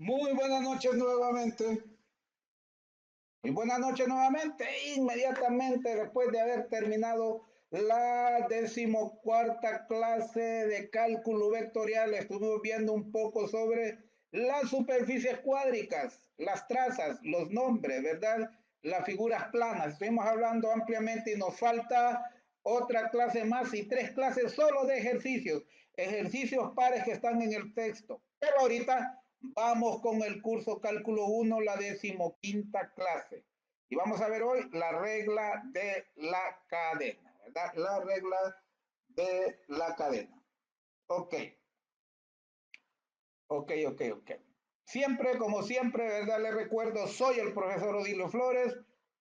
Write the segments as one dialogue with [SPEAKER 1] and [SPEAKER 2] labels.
[SPEAKER 1] Muy buenas noches nuevamente. Muy buenas noches nuevamente. Inmediatamente después de haber terminado la decimocuarta clase de cálculo vectorial, estuvimos viendo un poco sobre las superficies cuádricas, las trazas, los nombres, ¿verdad? Las figuras planas. Estuvimos hablando ampliamente y nos falta otra clase más y tres clases solo de ejercicios, ejercicios pares que están en el texto. Pero ahorita vamos con el curso Cálculo 1, la decimoquinta clase. Y vamos a ver hoy la regla de la cadena, ¿verdad? La regla de la cadena. Ok, ok. Siempre, como siempre, ¿verdad? Les recuerdo, soy el profesor Odilio Flores,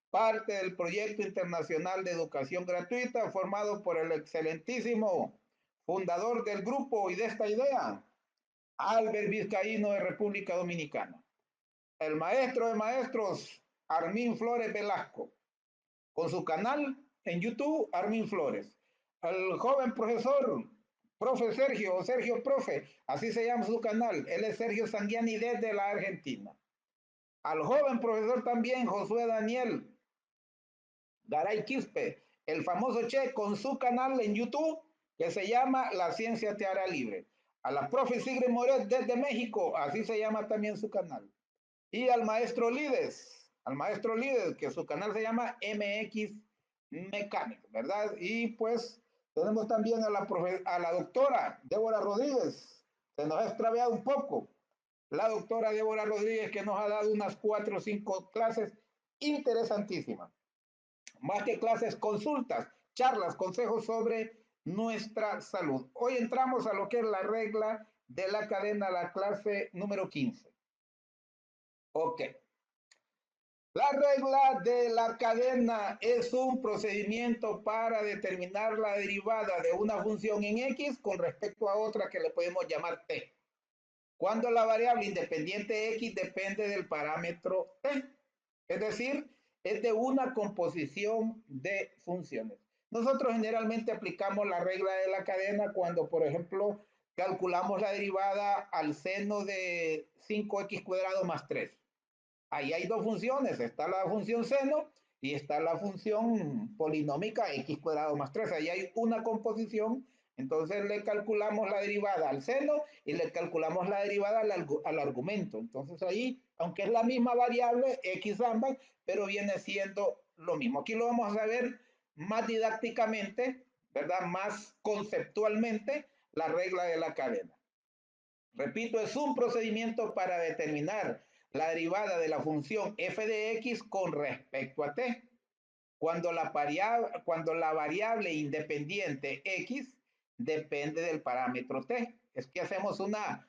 [SPEAKER 1] parte del proyecto internacional de educación gratuita formado por el excelentísimo fundador del grupo y de esta idea, Albert Vizcaíno de República Dominicana. El maestro de maestros, Armin Flores Velasco, con su canal en YouTube, Armin Flores. El joven profesor, profe Sergio, o Sergio Profe, así se llama su canal. Él es Sergio Sanguiani desde la Argentina. Al joven profesor también, Josué Daniel Garay Quispe, el famoso Che, con su canal en YouTube que se llama La Ciencia Te Hará Libre. A la profe Sigrid Moret desde México, así se llama también su canal. Y al maestro Lides, que su canal se llama MX Mecánico, ¿verdad? Y pues tenemos también a la doctora Débora Rodríguez, se nos ha extraviado un poco, la doctora Débora Rodríguez que nos ha dado unas 4 o 5 clases interesantísimas, más que clases, consultas, charlas, consejos sobre nuestra salud. Hoy entramos a lo que es la regla de la cadena, la clase número 15. Ok. La regla de la cadena es un procedimiento para determinar la derivada de una función en X con respecto a otra que le podemos llamar T. Cuando la variable independiente X depende del parámetro T. Es decir, es de una composición de funciones. Nosotros generalmente aplicamos la regla de la cadena cuando, por ejemplo, calculamos la derivada al seno de 5x cuadrado más 3. Ahí hay dos funciones, está la función seno y está la función polinómica x cuadrado más 3. Ahí hay una composición, entonces le calculamos la derivada al seno y le calculamos la derivada al argumento. Entonces ahí, aunque es la misma variable, x ambas, pero viene siendo lo mismo. Aquí lo vamos a ver más didácticamente, ¿verdad? Más conceptualmente, la regla de la cadena. Repito, es un procedimiento para determinar la derivada de la función f de x con respecto a t, cuando la variable independiente x depende del parámetro t. Es que hacemos una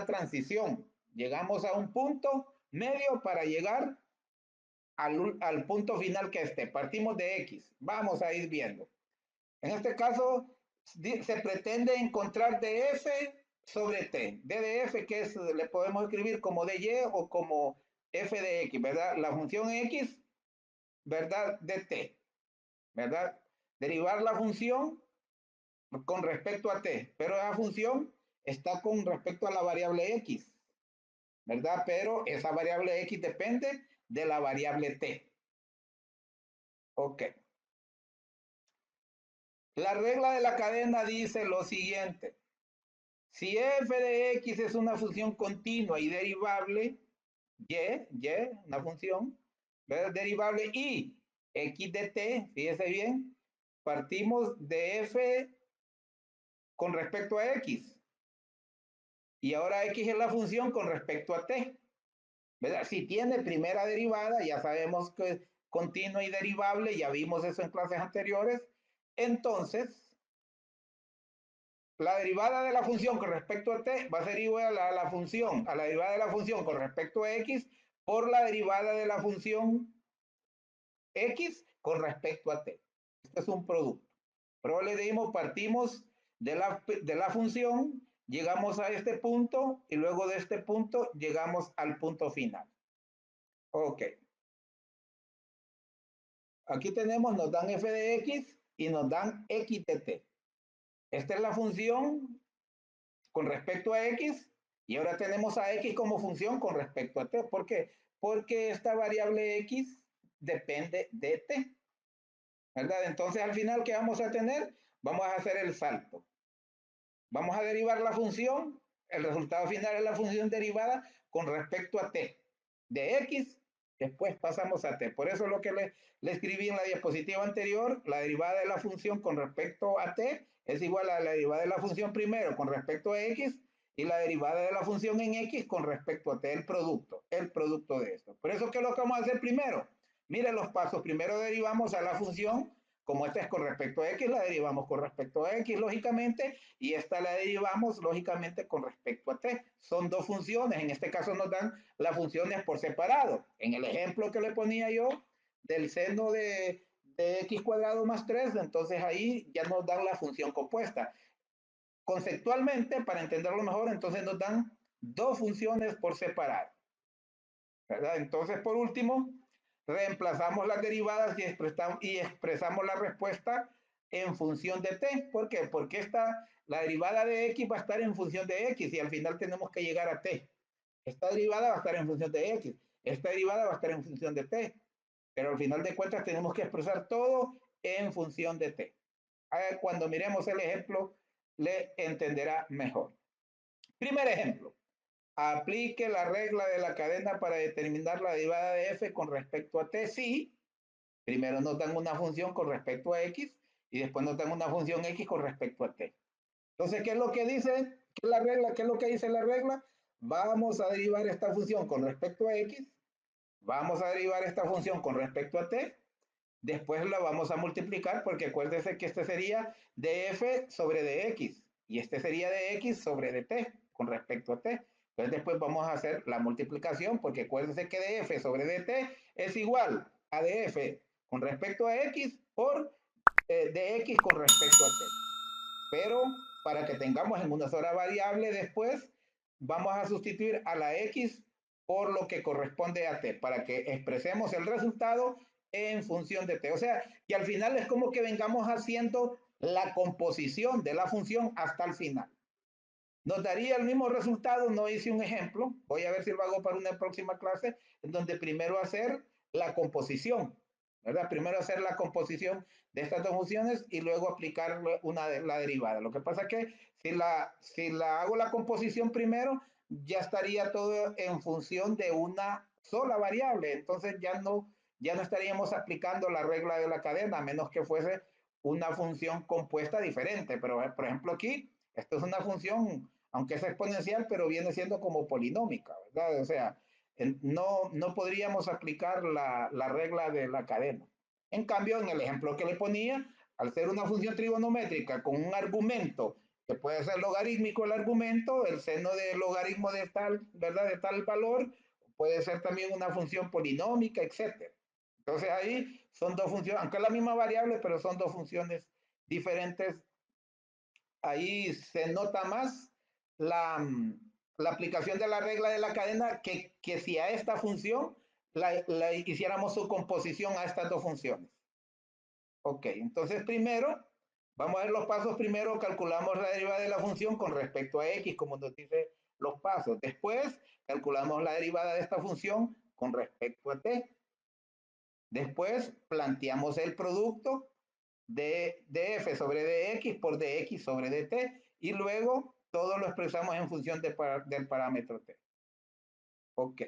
[SPEAKER 1] transición, llegamos a un punto medio para llegar al punto final que es t. Partimos de x, vamos a ir viendo. En este caso, se pretende encontrar df sobre t. D de f, que es, le podemos escribir como dy o como f de x, ¿verdad? La función x, ¿verdad? De t, ¿verdad? Derivar la función con respecto a t, pero esa función está con respecto a la variable x, ¿verdad? Pero esa variable x depende de la variable t. Ok. La regla de la cadena dice lo siguiente. Si f de x es una función continua y derivable, una función, ¿verdad? Derivable y x de t, fíjese bien, partimos de f con respecto a x. Y ahora x es la función con respecto a t, ¿verdad? Si tiene primera derivada, ya sabemos que es continua y derivable, ya vimos eso en clases anteriores, entonces la derivada de la función con respecto a t va a ser igual a la derivada de la función con respecto a x por la derivada de la función x con respecto a t. Este es un producto. Pero le dimos, partimos de la función, llegamos a este punto y luego de este punto llegamos al punto final. Ok. Aquí tenemos, nos dan f de x y nos dan x de t. Esta es la función con respecto a x Y ahora tenemos a x como función con respecto a t. ¿Por qué? Porque esta variable x depende de t, ¿verdad? Entonces al final, ¿qué vamos a tener? Vamos a hacer el salto. Vamos a derivar la función, el resultado final es la función derivada con respecto a t de x, después pasamos a t. Por eso lo que le escribí en la diapositiva anterior, la derivada de la función con respecto a t es igual a la derivada de la función primero con respecto a x y la derivada de la función en x con respecto a t, el producto de esto. Por eso, ¿qué es lo que vamos a hacer primero? Miren los pasos. Primero derivamos a la función, como esta es con respecto a x, la derivamos con respecto a x, lógicamente, y esta la derivamos lógicamente con respecto a t. Son dos funciones, en este caso nos dan las funciones por separado. En el ejemplo que le ponía yo del seno de x cuadrado más 3, entonces ahí ya nos dan la función compuesta. Conceptualmente, para entenderlo mejor, entonces nos dan dos funciones por separado, ¿verdad? Entonces, por último, reemplazamos las derivadas y expresamos la respuesta en función de t. ¿Por qué? Porque la derivada de x va a estar en función de x y al final tenemos que llegar a t. Esta derivada va a estar en función de x, esta derivada va a estar en función de t, pero al final de cuentas tenemos que expresar todo en función de t. Cuando miremos el ejemplo, le entenderá mejor. Primer ejemplo. Aplique la regla de la cadena para determinar la derivada de f con respecto a t si primero nos dan una función con respecto a x y después nos dan una función x con respecto a t. Entonces, ¿qué es lo que dice? ¿Qué es la regla? ¿Qué es lo que dice la regla? Vamos a derivar esta función con respecto a x, vamos a derivar esta función con respecto a t, después la vamos a multiplicar porque acuérdese que este sería df sobre dx y este sería dx sobre dt con respecto a t. Entonces después vamos a hacer la multiplicación porque acuérdese que df sobre dt es igual a df con respecto a x por dx con respecto a t. Pero para que tengamos en una sola variable después, vamos a sustituir a la x por lo que corresponde a t, para que expresemos el resultado en función de t. O sea, que al final es como que vengamos haciendo la composición de la función hasta el final. Nos daría el mismo resultado, no hice un ejemplo, voy a ver si lo hago para una próxima clase, en donde primero hacer la composición, ¿verdad? Primero hacer la composición de estas dos funciones y luego aplicar la derivada. Lo que pasa es que si la hago la composición primero, ya estaría todo en función de una sola variable, entonces ya no estaríamos aplicando la regla de la cadena, a menos que fuese una función compuesta diferente, pero por ejemplo aquí, esto es una función, aunque es exponencial, pero viene siendo como polinómica, ¿verdad? O sea, no podríamos aplicar la regla de la cadena. En cambio, en el ejemplo que le ponía, al ser una función trigonométrica con un argumento que puede ser logarítmico el argumento, el seno de logaritmo de tal, ¿verdad? De tal valor, puede ser también una función polinómica, etcétera. Entonces ahí son dos funciones, aunque es la misma variable, pero son dos funciones diferentes. Ahí se nota más la aplicación de la regla de la cadena que si a esta función la hiciéramos su composición a estas dos funciones. Ok, entonces primero, vamos a ver los pasos. Primero calculamos la derivada de la función con respecto a x, como nos dice los pasos. Después calculamos la derivada de esta función con respecto a t. Después planteamos el producto de f sobre dx por dx sobre dt y luego todo lo expresamos en función del parámetro t. Ok.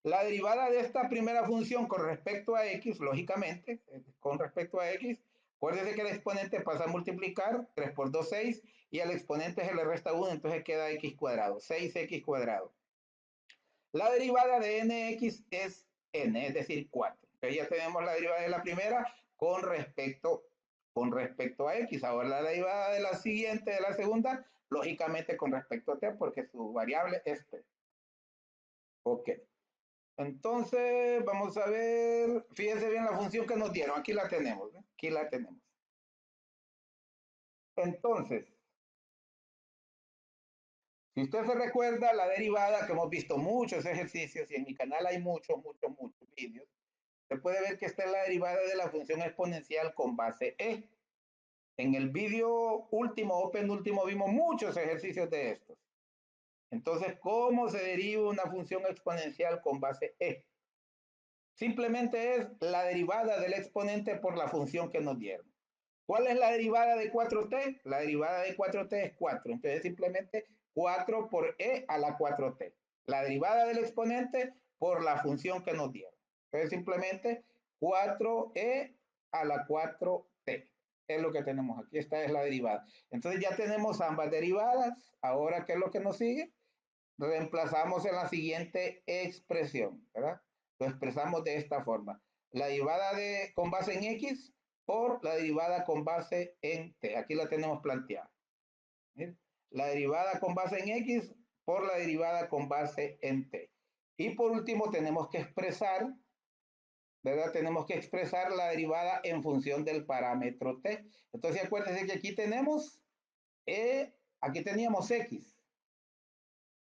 [SPEAKER 1] La derivada de esta primera función con respecto a x, lógicamente, con respecto a x, acuérdense que el exponente pasa a multiplicar, 3 por 2, 6, y al exponente se le resta 1, entonces queda x cuadrado, 6x cuadrado. La derivada de nx es n, es decir, 4. Entonces ya tenemos la derivada de la primera con respecto a x. Ahora la derivada de la siguiente, de la segunda, lógicamente con respecto a t, porque su variable es t. Ok. Entonces, vamos a ver, fíjense bien la función que nos dieron, aquí la tenemos, ¿eh? Aquí la tenemos. Entonces, si usted se recuerda la derivada, que hemos visto muchos ejercicios y en mi canal hay muchos vídeos, se puede ver que esta es la derivada de la función exponencial con base e. En el vídeo último o penúltimo vimos muchos ejercicios de estos. Entonces, ¿cómo se deriva una función exponencial con base e? Simplemente es la derivada del exponente por la función que nos dieron. ¿Cuál es la derivada de 4t? La derivada de 4t es 4. Entonces, simplemente 4 por e a la 4t. La derivada del exponente por la función que nos dieron. Entonces, simplemente 4e a la 4t. Es lo que tenemos aquí. Esta es la derivada. Entonces, ya tenemos ambas derivadas. Ahora, ¿qué es lo que nos sigue? Reemplazamos en la siguiente expresión, ¿verdad? Lo expresamos de esta forma. La derivada con base en x por la derivada con base en t. Aquí la tenemos planteada. ¿Sí? La derivada con base en x por la derivada con base en t. Y por último tenemos que expresar, ¿verdad? Tenemos que expresar la derivada en función del parámetro t. Entonces acuérdense que aquí tenemos, aquí teníamos x.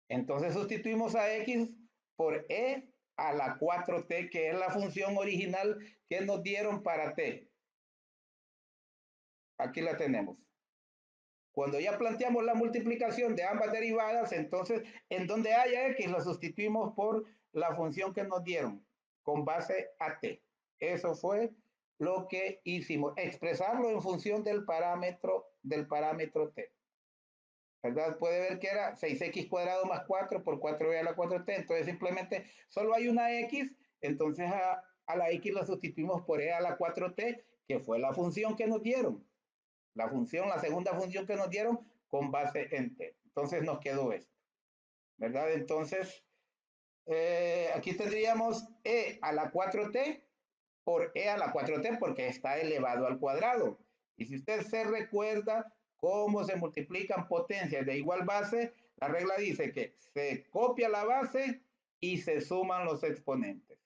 [SPEAKER 1] Entonces sustituimos a x por e a la 4t, que es la función original que nos dieron para t. Aquí la tenemos. Cuando ya planteamos la multiplicación de ambas derivadas, entonces en donde haya x lo sustituimos por la función que nos dieron con base a t. Eso fue lo que hicimos, expresarlo en función del parámetro t. ¿Verdad? Puede ver que era 6x cuadrado más 4 por 4e a la 4t. Entonces simplemente solo hay una x, entonces a la x la sustituimos por e a la 4t, que fue la función que nos dieron. La segunda función que nos dieron con base en t. Entonces nos quedó esto. ¿Verdad? Entonces, aquí tendríamos e a la 4t por e a la 4t porque está elevado al cuadrado. Y si usted se recuerda cómo se multiplican potencias de igual base, la regla dice que se copia la base y se suman los exponentes.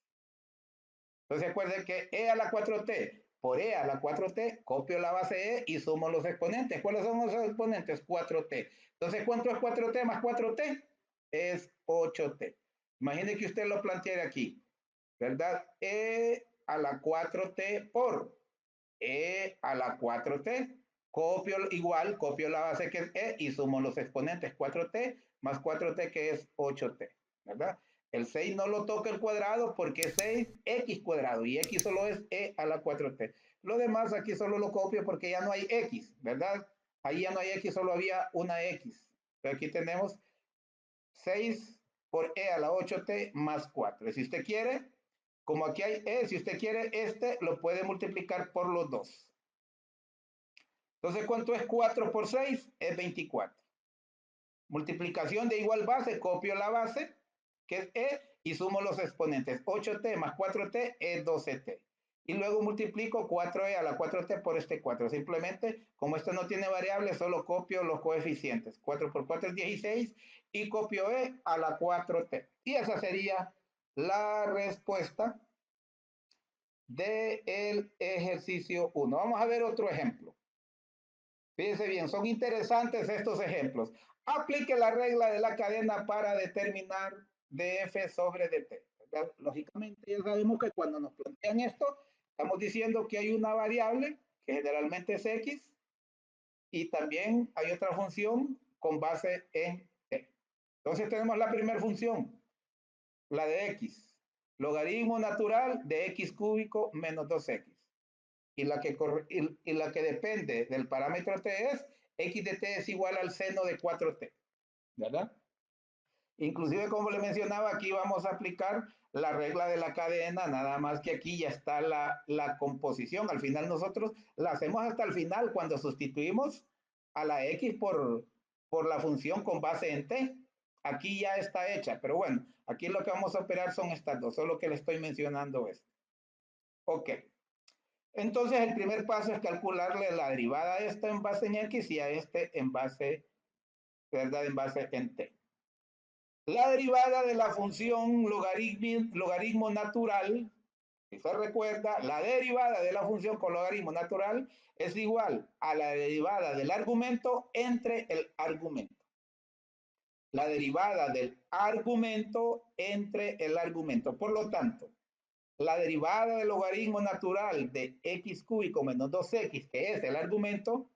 [SPEAKER 1] Entonces recuerde que e a la 4t por e a la 4t, copio la base e y sumo los exponentes. ¿Cuáles son los exponentes? 4t. Entonces, ¿cuánto es 4t más 4t? Es 8t. Imagine que usted lo plantea aquí, ¿verdad? E a la 4t por e a la 4t. Copio la base que es e y sumo los exponentes 4t más 4t que es 8t, ¿verdad? El 6 no lo toca el cuadrado porque es 6x cuadrado y x solo es e a la 4t. Lo demás aquí solo lo copio porque ya no hay x, ¿verdad? Ahí ya no hay x, solo había una x. Pero aquí tenemos 6 por e a la 8t más 4. Si usted quiere, como aquí hay e, si usted quiere este, lo puede multiplicar por los dos. Entonces, ¿cuánto es 4 por 6? Es 24. Multiplicación de igual base, copio la base, que es e, y sumo los exponentes. 8t más 4t es 12t. Y luego multiplico 4e a la 4t por este 4. Simplemente, como esto no tiene variable, solo copio los coeficientes. 4 por 4 es 16 y copio e a la 4t. Y esa sería la respuesta del ejercicio 1. Vamos a ver otro ejemplo. Fíjense bien, son interesantes estos ejemplos. Aplique la regla de la cadena para determinar df sobre dt. ¿Verdad? Lógicamente ya sabemos que cuando nos plantean esto, estamos diciendo que hay una variable, que generalmente es x, y también hay otra función con base en t. Entonces tenemos la primera función, la de x, logaritmo natural de x cúbico menos 2x. Y la que depende del parámetro t es x de t es igual al seno de 4t, ¿verdad? Inclusive, como le mencionaba, aquí vamos a aplicar la regla de la cadena, nada más que aquí ya está la composición. Al final nosotros la hacemos hasta el final cuando sustituimos a la x por la función con base en t. Aquí ya está hecha, pero bueno, aquí lo que vamos a operar son estas dos, solo que le estoy mencionando esto. Ok. Entonces, el primer paso es calcularle la derivada a esta en base en x y a este en base, ¿verdad? En base en t. La derivada de la función logaritmo natural, si se recuerda, la derivada de la función con logaritmo natural es igual a la derivada del argumento entre el argumento. La derivada del argumento entre el argumento. Por lo tanto, la derivada del logaritmo natural de x cúbico menos 2x, que es el argumento,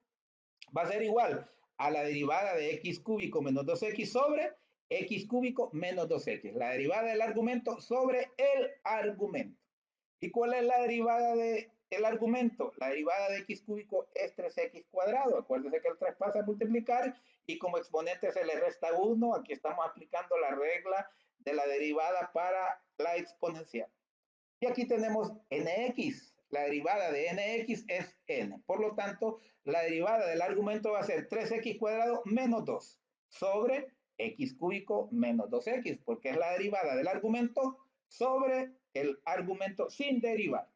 [SPEAKER 1] va a ser igual a la derivada de x cúbico menos 2x sobre x cúbico menos 2x. La derivada del argumento sobre el argumento. ¿Y cuál es la derivada del argumento? La derivada de x cúbico es 3x cuadrado. Acuérdense que el 3 pasa a multiplicar y como exponente se le resta 1. Aquí estamos aplicando la regla de la derivada para la exponencial. Y aquí tenemos nx. La derivada de nx es n. Por lo tanto, la derivada del argumento va a ser 3x cuadrado menos 2 sobre x cúbico menos 2x, porque es la derivada del argumento sobre el argumento sin derivar.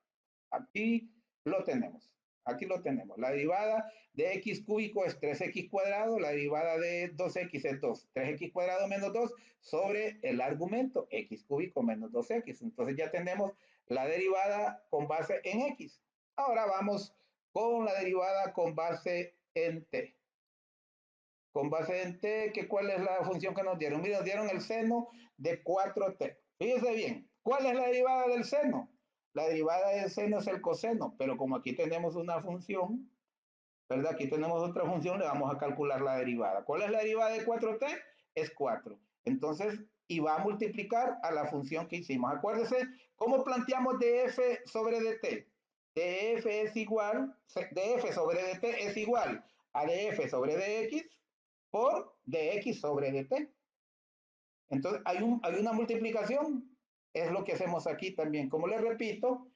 [SPEAKER 1] Aquí lo tenemos. Aquí lo tenemos. La derivada de x cúbico es 3x cuadrado, la derivada de 2x es 2. 3x cuadrado menos 2 sobre el argumento x cúbico menos 2x. Entonces ya tenemos la derivada con base en x. Ahora vamos con la derivada con base en t. Con base en t, ¿cuál es la función que nos dieron? Mira, nos dieron el seno de 4t. Fíjese bien, ¿cuál es la derivada del seno? La derivada del seno es el coseno, pero como aquí tenemos una función, ¿verdad? Aquí tenemos otra función, le vamos a calcular la derivada. ¿Cuál es la derivada de 4t? Es 4. Entonces, y va a multiplicar a la función que hicimos. Acuérdese, ¿cómo planteamos df sobre dt? df es igual, df sobre dt es igual a df sobre dx por dx sobre dt. Entonces, hay una multiplicación, es lo que hacemos aquí también. Como les repito,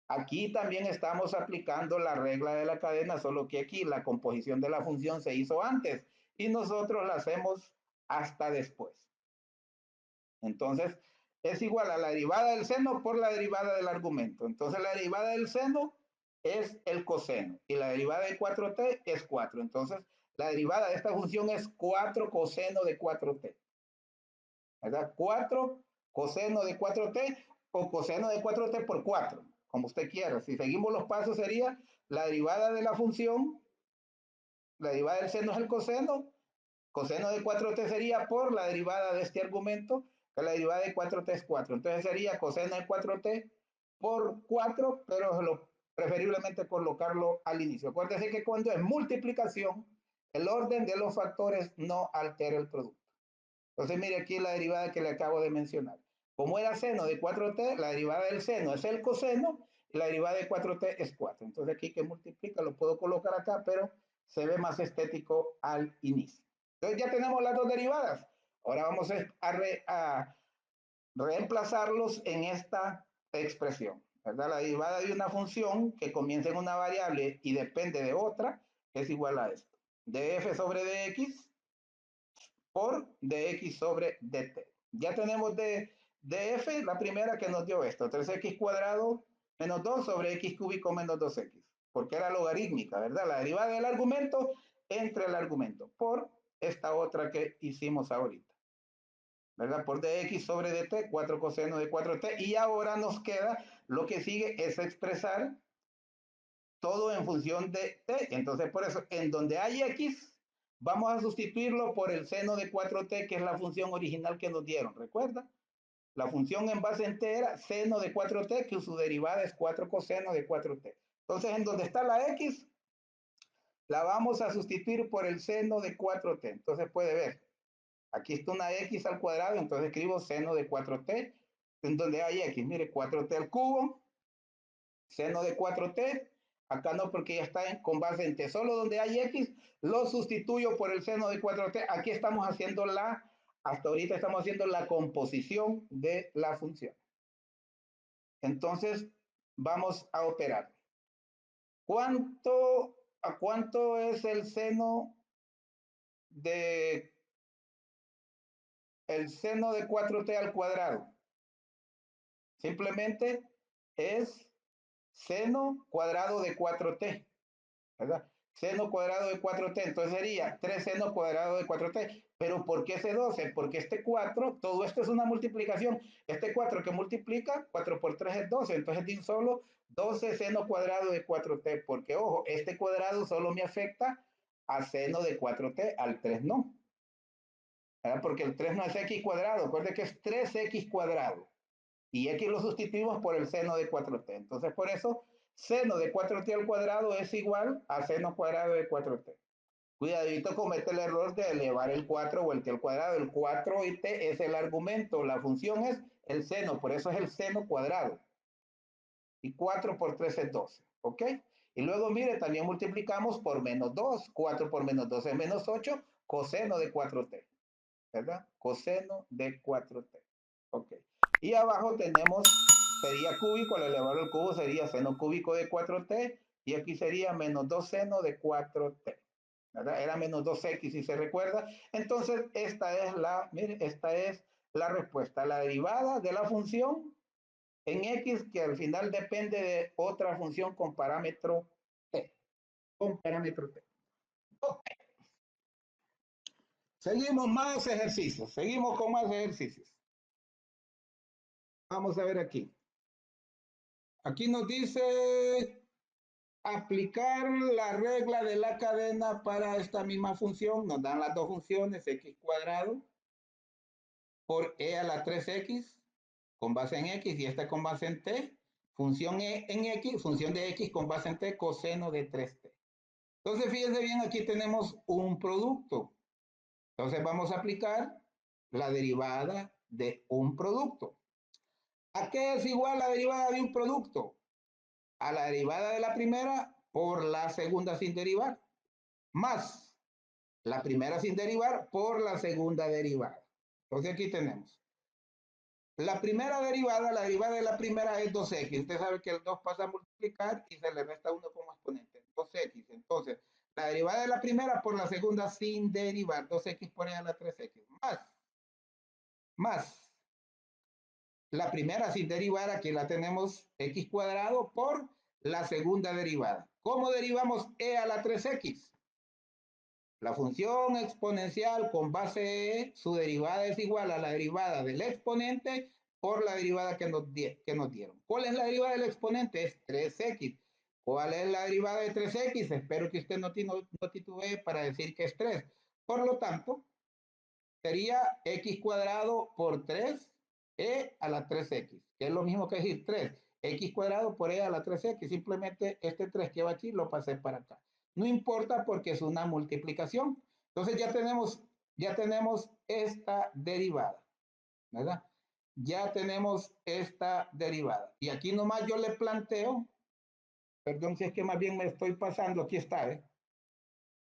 [SPEAKER 1] aquí también estamos aplicando la regla de la cadena, solo que aquí la composición de la función se hizo antes y nosotros la hacemos hasta después. Entonces, es igual a la derivada del seno por la derivada del argumento. Entonces, la derivada del seno es el coseno y la derivada de 4t es 4. Entonces, la derivada de esta función es 4 coseno de 4t. ¿Verdad? 4 coseno de 4t o coseno de 4t por 4, como usted quiera. Si seguimos los pasos sería la derivada de la función, la derivada del seno es el coseno de 4t sería por la derivada de este argumento, que la derivada de 4t es 4. Entonces sería coseno de 4t por 4, pero preferiblemente colocarlo al inicio. Acuérdense que cuando es multiplicación, el orden de los factores no altera el producto. Entonces, mire aquí la derivada que le acabo de mencionar. Como era seno de 4t, la derivada del seno es el coseno y la derivada de 4t es 4. Entonces, aquí que multiplica, lo puedo colocar acá, pero se ve más estético al inicio. Entonces, ya tenemos las dos derivadas. Ahora vamos a reemplazarlos en esta expresión, ¿verdad? La derivada de una función que comienza en una variable y depende de otra es igual a esto. df sobre dx por dx sobre dt. Ya tenemos de df, la primera que nos dio esto, 3x cuadrado menos 2 sobre x cúbico menos 2x, porque era logarítmica, ¿verdad? La derivada del argumento entre el argumento, por esta otra que hicimos ahorita, ¿verdad? Por dx sobre dt, 4 coseno de 4t, y ahora nos queda, lo que sigue es expresar todo en función de t. Entonces, por eso, en donde hay x, vamos a sustituirlo por el seno de 4t, que es la función original que nos dieron. ¿Recuerda? La función en base en t era seno de 4t, que su derivada es 4 coseno de 4t. Entonces, en donde está la x, la vamos a sustituir por el seno de 4t. Entonces, puede ver, aquí está una x al cuadrado, entonces escribo seno de 4t, en donde hay x, mire, 4t al cubo, seno de 4t, acá no porque ya está con base en t, solo donde hay x lo sustituyo por el seno de 4t, aquí estamos haciendo hasta ahorita estamos haciendo la composición de la función. Entonces, vamos a operar. ¿A cuánto es el seno de 4t al cuadrado? Simplemente es seno cuadrado de 4t, ¿verdad? Seno cuadrado de 4t, entonces sería 3 seno cuadrado de 4t. Pero ¿por qué ese 12? Porque este 4, todo esto es una multiplicación. Este 4 que multiplica, 4 por 3 es 12, entonces de un solo 12 seno cuadrado de 4t, porque ojo, este cuadrado solo me afecta a seno de 4t, al 3 no. ¿Verdad? Porque el 3 no es x cuadrado, recuerde que es 3x cuadrado. y x lo sustituimos por el seno de 4t. Entonces, por eso, seno de 4t al cuadrado es igual a seno cuadrado de 4t. Cuidadito, comete el error de elevar el 4 o el t al cuadrado. El 4 y t es el argumento, la función es el seno, por eso es el seno cuadrado. Y 4 por 3 es 12, ¿ok? Y luego, mire, también multiplicamos por menos 2. 4 por menos 2 es menos 8, coseno de 4t, ¿verdad? Coseno de 4t, ¿ok? Y abajo tenemos, sería cúbico, al elevarlo al cubo sería seno cúbico de 4t, y aquí sería menos 2 seno de 4t, ¿verdad? Era menos 2x, si se recuerda. Entonces, esta es la, mire, esta es la respuesta, la derivada de la función en x, que al final depende de otra función con parámetro t. Con parámetro t. Okay. Seguimos más ejercicios. Seguimos con más ejercicios. Vamos a ver aquí. Aquí nos dice aplicar la regla de la cadena para esta misma función. Nos dan las dos funciones, x cuadrado por e a la 3x con base en x y esta con base en t. Función e en x, función de x con base en t, coseno de 3t. Entonces, fíjense bien, aquí tenemos un producto. Entonces, vamos a aplicar la derivada de un producto. ¿A qué es igual la derivada de un producto? A la derivada de la primera por la segunda sin derivar, más la primera sin derivar por la segunda derivada. Entonces, aquí tenemos. La primera derivada, la derivada de la primera es 2x. Usted sabe que el 2 pasa a multiplicar y se le resta 1 como exponente. 2x. Entonces, la derivada de la primera por la segunda sin derivar. 2x por e a la 3x. Más. La primera sin derivar, aquí la tenemos x cuadrado por la segunda derivada. ¿Cómo derivamos e a la 3x? La función exponencial con base e, su derivada es igual a la derivada del exponente por la derivada que nos dieron. ¿Cuál es la derivada del exponente? Es 3x. ¿Cuál es la derivada de 3x? Espero que usted no titubee para decir que es 3. Por lo tanto, sería x cuadrado por 3 e a la 3x, que es lo mismo que decir 3. X cuadrado por e a la 3x. Simplemente este 3 que va aquí lo pasé para acá. No importa porque es una multiplicación. Entonces ya tenemos esta derivada, ¿verdad? Ya tenemos esta derivada. Y aquí nomás yo le planteo, perdón si es que más bien me estoy pasando, aquí está, ¿eh?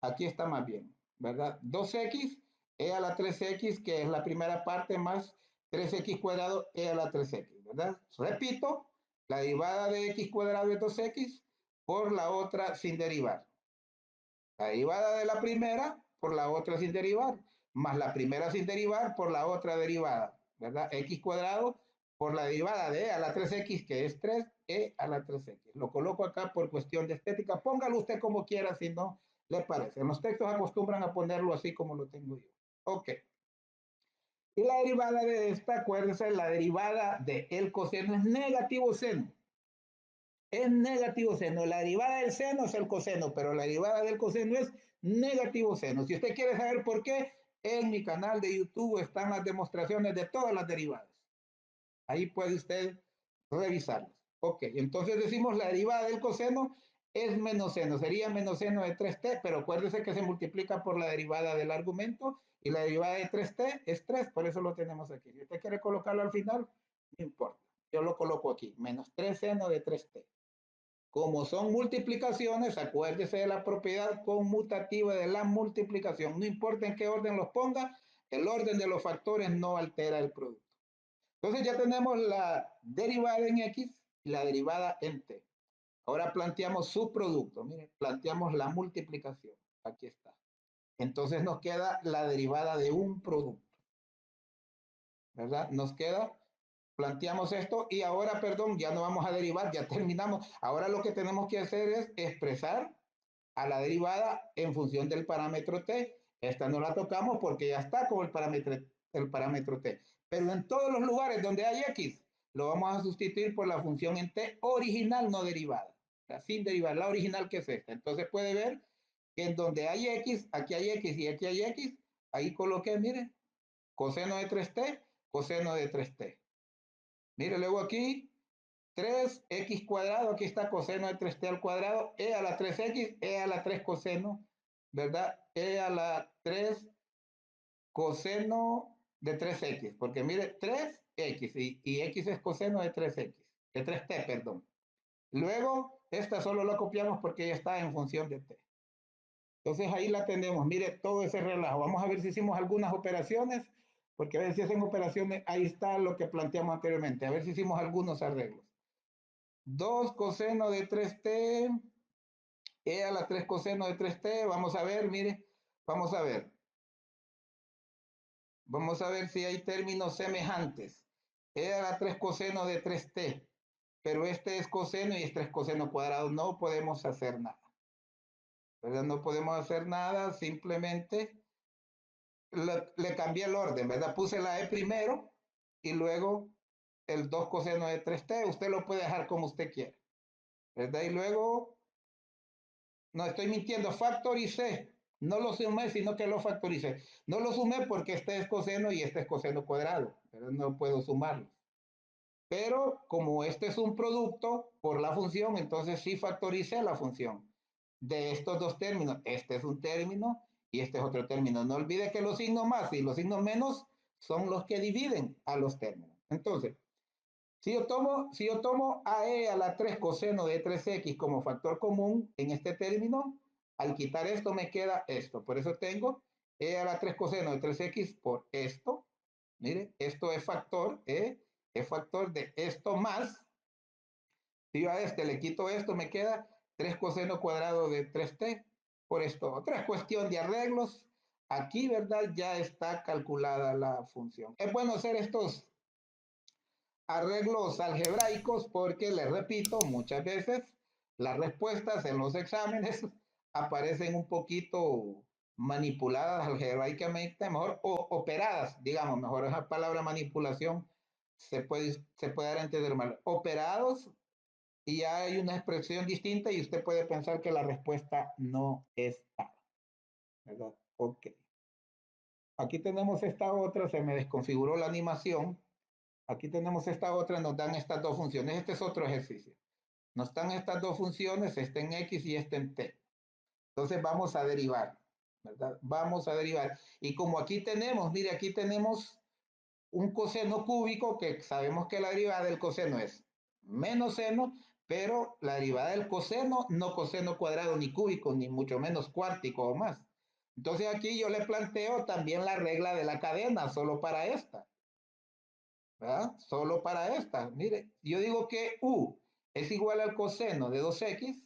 [SPEAKER 1] Aquí está más bien, ¿verdad? 2x e a la 3x, que es la primera parte, más 3x cuadrado e a la 3x, ¿verdad? Repito, la derivada de x cuadrado es 2x por la otra sin derivar. La derivada de la primera por la otra sin derivar, más la primera sin derivar por la otra derivada, ¿verdad? X cuadrado por la derivada de e a la 3x, que es 3, e a la 3x. Lo coloco acá por cuestión de estética. Póngalo usted como quiera, si no le parece. En los textos acostumbran a ponerlo así como lo tengo yo. Ok. Y la derivada de esta, acuérdense, la derivada de el coseno es negativo seno. Es negativo seno. La derivada del seno es el coseno, pero la derivada del coseno es negativo seno. Si usted quiere saber por qué, en mi canal de YouTube están las demostraciones de todas las derivadas. Ahí puede usted revisarlas. Ok, entonces decimos la derivada del coseno es menos seno. Sería menos seno de 3t, pero acuérdese que se multiplica por la derivada del argumento y la derivada de 3t es 3, por eso lo tenemos aquí. Si usted quiere colocarlo al final, no importa. Yo lo coloco aquí, menos 3 seno de 3t. Como son multiplicaciones, acuérdese de la propiedad conmutativa de la multiplicación. No importa en qué orden los ponga, el orden de los factores no altera el producto. Entonces ya tenemos la derivada en x y la derivada en t. Ahora planteamos su producto. Miren, planteamos la multiplicación. Aquí está. Entonces nos queda la derivada de un producto, ¿verdad? Nos queda, planteamos esto y ahora, perdón, ya no vamos a derivar, ya terminamos. Ahora lo que tenemos que hacer es expresar a la derivada en función del parámetro t. Esta no la tocamos porque ya está con el parámetro t. Pero en todos los lugares donde hay x, lo vamos a sustituir por la función en t original, no derivada. Sin derivar, la original que es esta. Entonces puede ver que en donde hay x, aquí hay x y aquí hay x, ahí coloqué, miren, coseno de 3t, coseno de 3t. Mire, luego aquí 3x cuadrado, aquí está coseno de 3t al cuadrado, e a la 3x, e a la 3 coseno, ¿verdad? E a la 3 coseno de 3x, porque mire, 3x y x es coseno de 3x, de 3t, perdón. Luego, esta solo la copiamos porque ya está en función de t. Entonces ahí la tenemos, mire todo ese relajo. Vamos a ver si hicimos algunas operaciones, porque a ver si hacen operaciones, ahí está lo que planteamos anteriormente, a ver si hicimos algunos arreglos. 2 coseno de 3t, e a la 3 coseno de 3t, vamos a ver, mire, vamos a ver. Vamos a ver si hay términos semejantes. E a la 3 coseno de 3t, pero este es coseno y este es coseno cuadrado, no podemos hacer nada. ¿Verdad? No podemos hacer nada, simplemente le cambié el orden, ¿verdad? Puse la E primero y luego el 2 coseno de 3t, usted lo puede dejar como usted quiera, ¿verdad? Y luego, no estoy mintiendo, factoricé, no lo sumé, sino que lo factoricé. No lo sumé porque este es coseno y este es coseno cuadrado, ¿verdad? No puedo sumarlos. Pero como este es un producto por la función, entonces sí factoricé la función de estos dos términos. Este es un término y este es otro término. No olvide que los signos más y los signos menos son los que dividen a los términos. Entonces, si yo tomo a e a la 3 coseno de 3x como factor común en este término, al quitar esto me queda esto. Por eso tengo e a la 3 coseno de 3x por esto. Mire, esto es factor de esto más. Si yo a este le quito esto, me queda 3 coseno cuadrado de 3t por esto. Otra cuestión de arreglos. Aquí, ¿verdad? Ya está calculada la función. Es bueno hacer estos arreglos algebraicos porque, les repito, muchas veces las respuestas en los exámenes aparecen un poquito manipuladas algebraicamente, mejor, o operadas, digamos, mejor esa palabra manipulación se puede dar a entender mal. Operados y hay una expresión distinta y usted puede pensar que la respuesta no está, ¿verdad? Ok. Aquí tenemos esta otra, se me desconfiguró la animación. Aquí tenemos esta otra, nos dan estas dos funciones. Este es otro ejercicio. Nos dan estas dos funciones, este en X y este en T. Entonces vamos a derivar, ¿verdad? Vamos a derivar. Y como aquí tenemos, mire, aquí tenemos un coseno cúbico que sabemos que la derivada del coseno es menos seno, pero la derivada del coseno, no coseno cuadrado ni cúbico, ni mucho menos cuártico o más. Entonces aquí yo le planteo también la regla de la cadena, solo para esta. ¿Verdad? Solo para esta. Mire, yo digo que U es igual al coseno de 2x,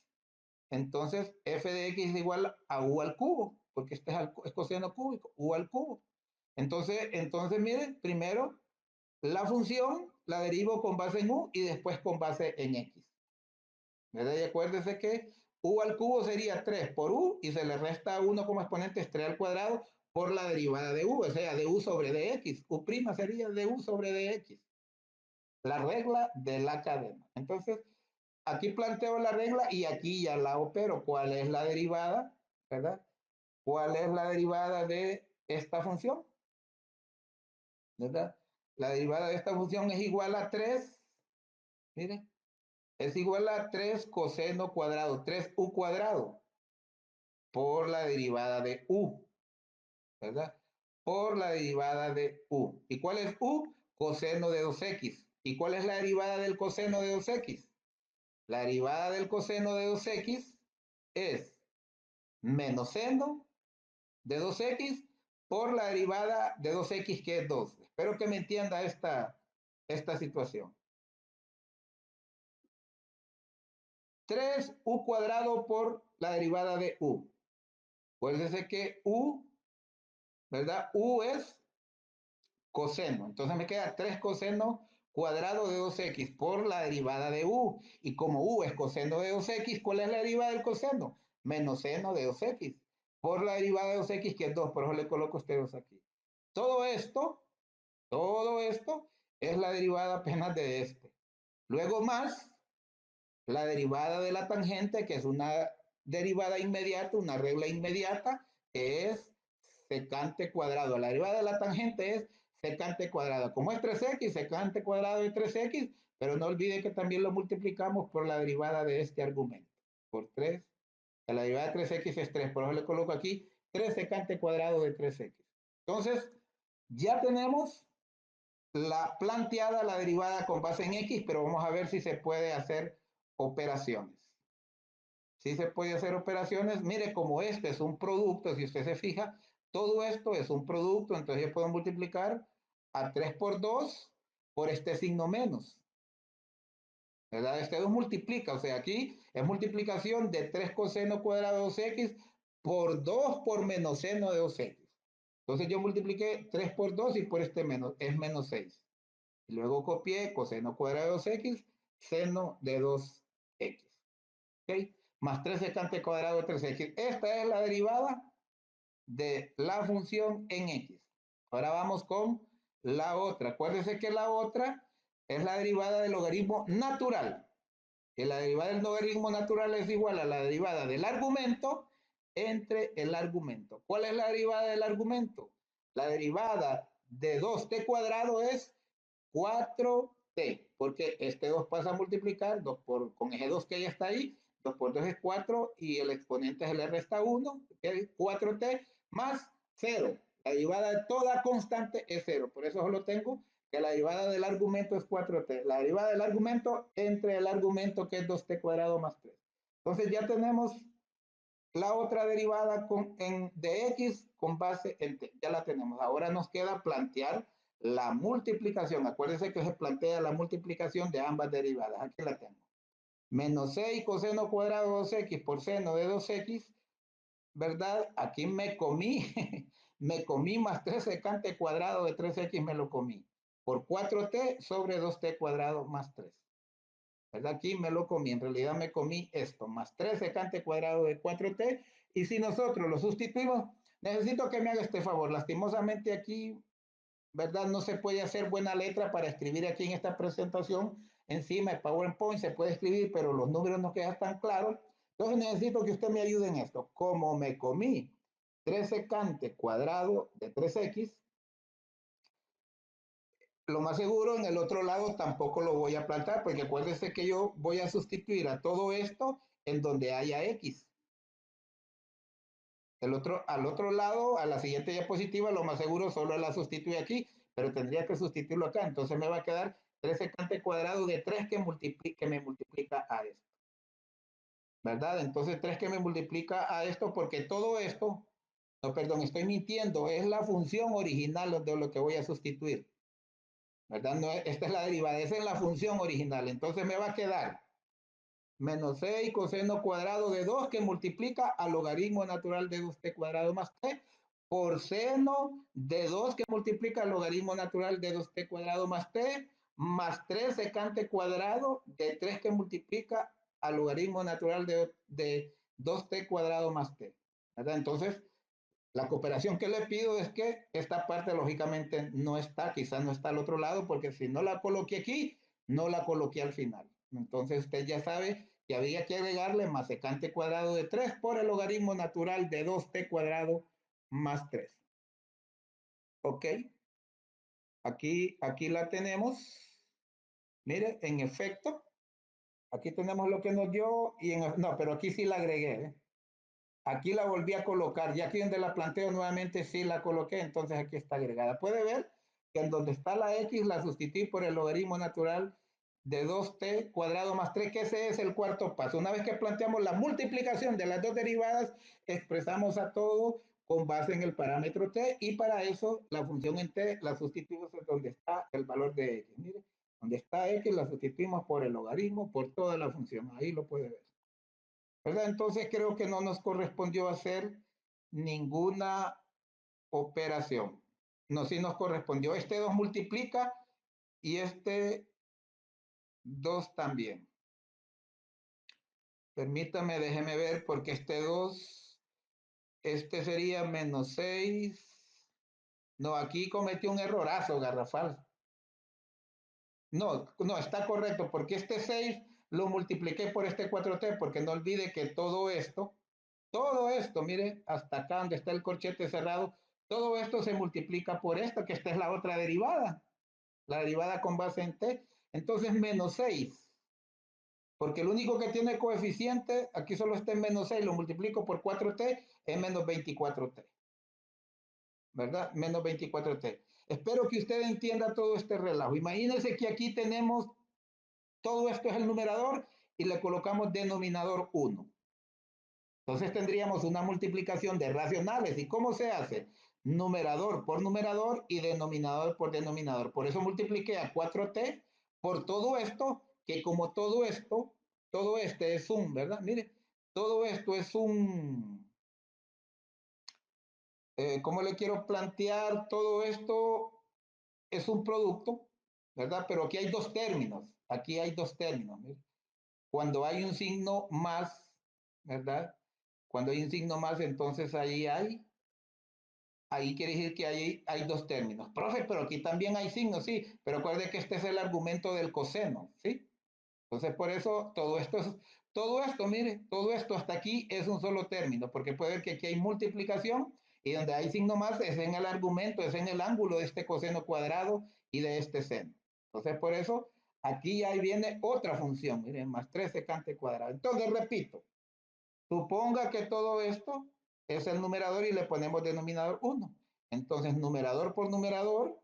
[SPEAKER 1] entonces f de x es igual a U al cubo, porque este es coseno cúbico, U al cubo. Entonces miren, primero la función la derivo con base en U y después con base en X. ¿Verdad? Y acuérdense que U al cubo sería 3 por U y se le resta 1 como exponente, es 3 al cuadrado por la derivada de U, o sea, de U sobre dx. U' sería de U sobre dx. La regla de la cadena. Entonces, aquí planteo la regla y aquí ya la opero. ¿Cuál es la derivada? ¿Verdad? ¿Cuál es la derivada de esta función? ¿Verdad? La derivada de esta función es igual a 3, mire, es igual a 3 coseno cuadrado, 3u cuadrado, por la derivada de u, ¿verdad? Por la derivada de u. ¿Y cuál es u? Coseno de 2x. ¿Y cuál es la derivada del coseno de 2x? La derivada del coseno de 2x es menos seno de 2x por la derivada de 2x que es 2. Espero que me entienda esta situación. 3u cuadrado por la derivada de u. Acuérdense que u, ¿verdad? U es coseno. Entonces me queda 3 coseno cuadrado de 2x por la derivada de u. Y como u es coseno de 2x, ¿cuál es la derivada del coseno? Menos seno de 2x por la derivada de 2x, que es 2. Por eso le coloco este 2 aquí. Todo esto es la derivada apenas de este. Luego más la derivada de la tangente, que es una derivada inmediata, una regla inmediata, que es secante cuadrado. La derivada de la tangente es secante cuadrada. Como es 3x, secante cuadrado de 3x, pero no olvide que también lo multiplicamos por la derivada de este argumento. Por 3, la derivada de 3x es 3, por eso le coloco aquí 3 secante cuadrado de 3x. Entonces, ya tenemos planteada la derivada con base en x, pero vamos a ver si se puede hacer operaciones. Si se puede hacer operaciones, mire, como este es un producto, si usted se fija, todo esto es un producto, entonces yo puedo multiplicar a 3 por 2 por este signo menos, ¿verdad? Este 2 multiplica, o sea, aquí es multiplicación de 3 coseno cuadrado de 2x por 2 por menos seno de 2x. Entonces yo multipliqué 3 por 2 y por este menos, es menos 6. Y luego copié coseno cuadrado de 2x, seno de 2x. ¿Ok? Más 3 secante cuadrado de 3x. Esta es la derivada de la función en x. Ahora vamos con la otra. Acuérdense que la otra es la derivada del logaritmo natural. Que la derivada del logaritmo natural es igual a la derivada del argumento entre el argumento. ¿Cuál es la derivada del argumento? La derivada de 2t cuadrado es 4t, porque este 2 pasa a multiplicar 2 por, con ese 2 que ya está ahí, 2 por 2 es 4 y el exponente se le resta 1, que es 4t más 0. La derivada de toda constante es 0, por eso solo tengo que la derivada del argumento es 4t. La derivada del argumento entre el argumento que es 2t cuadrado más 3. Entonces ya tenemos la otra derivada de x con base en t. Ya la tenemos. Ahora nos queda plantear la multiplicación. Acuérdense que se plantea la multiplicación de ambas derivadas. Aquí la tengo. Menos 6 coseno cuadrado de 2x por seno de 2x, ¿verdad? Aquí me comí, me comí más 3 secante cuadrado de 3x, me lo comí. Por 4t sobre 2t cuadrado más 3. ¿Verdad? Aquí me lo comí, en realidad me comí esto, más 3 secante cuadrado de 4t, y si nosotros lo sustituimos, necesito que me haga este favor, lastimosamente aquí, ¿verdad? No se puede hacer buena letra para escribir aquí en esta presentación, encima de PowerPoint se puede escribir, pero los números no quedan tan claros, entonces necesito que usted me ayude en esto, como me comí 3 secante cuadrado de 3x, lo más seguro en el otro lado tampoco lo voy a plantar, porque acuérdense que yo voy a sustituir a todo esto en donde haya x. Al otro lado, a la siguiente diapositiva, lo más seguro solo la sustituye aquí, pero tendría que sustituirlo acá. Entonces me va a quedar 3 secante cuadrado de 3 que me multiplica a esto. ¿Verdad? Entonces 3 que me multiplica a esto, porque todo esto, no, perdón, estoy mintiendo, es la función original de lo que voy a sustituir. ¿Verdad? No, esta es la derivada, esa es la función original. Entonces me va a quedar menos 6 coseno cuadrado de 2 que multiplica al logaritmo natural de 2t cuadrado más t por seno de 2 que multiplica al logaritmo natural de 2t cuadrado más t más 3 secante cuadrado de 3 que multiplica al logaritmo natural de 2t cuadrado más t. ¿Verdad? Entonces, la cooperación que le pido es que esta parte lógicamente no está, quizás no está al otro lado, porque si no la coloqué aquí, no la coloqué al final. Entonces usted ya sabe que había que agregarle más secante cuadrado de 3 por el logaritmo natural de 2t cuadrado más 3. ¿Ok? Aquí la tenemos. Mire, en efecto, aquí tenemos lo que nos dio y no, pero aquí sí la agregué. Aquí la volví a colocar, ya aquí donde la planteo nuevamente sí la coloqué, entonces aquí está agregada. Puede ver que en donde está la x la sustituí por el logaritmo natural de 2t cuadrado más 3, que ese es el cuarto paso. Una vez que planteamos la multiplicación de las dos derivadas, expresamos a todo con base en el parámetro t y para eso la función en t la sustituimos en donde está el valor de x. Mire, donde está x la sustituimos por el logaritmo, por toda la función. Ahí lo puede ver. ¿Verdad? Entonces creo que no nos correspondió hacer ninguna operación. No, sí nos correspondió. Este 2 multiplica y este 2 también. Permítame, déjeme ver, porque este 2, este sería menos 6. No, aquí cometí un errorazo garrafal. No, no, está correcto, porque este 6 lo multipliqué por este 4t, porque no olvide que todo esto, mire, hasta acá donde está el corchete cerrado, Todo esto se multiplica por esto, que esta es la otra derivada, la derivada con base en t. Entonces, menos 6, porque el único que tiene coeficiente, aquí solo está en menos 6, lo multiplico por 4t, es menos 24t, ¿verdad? Menos 24t. Espero que usted entienda todo este relajo. Imagínense que aquí tenemos, todo esto es el numerador y le colocamos denominador 1. Entonces tendríamos una multiplicación de racionales. ¿Y cómo se hace? Numerador por numerador y denominador por denominador. Por eso multipliqué a 4t por todo esto, que como todo este es un, ¿verdad? Mire, todo esto es un, ¿cómo le quiero plantear? Todo esto es un producto, ¿verdad? Pero aquí hay dos términos. Aquí hay dos términos. ¿Mire? Cuando hay un signo más, ¿verdad? Cuando hay un signo más, entonces ahí quiere decir que hay dos términos. Profe, pero aquí también hay signos, sí, pero acuerde que este es el argumento del coseno, ¿sí? Entonces, por eso todo esto, mire, todo esto hasta aquí es un solo término, porque puede ver que aquí hay multiplicación y donde hay signo más es en el argumento, es en el ángulo de este coseno cuadrado y de este seno. Entonces, por eso aquí ahí viene otra función, miren, más 3 secante cuadrado. Entonces, repito, suponga que todo esto es el numerador y le ponemos denominador 1. Entonces, numerador por numerador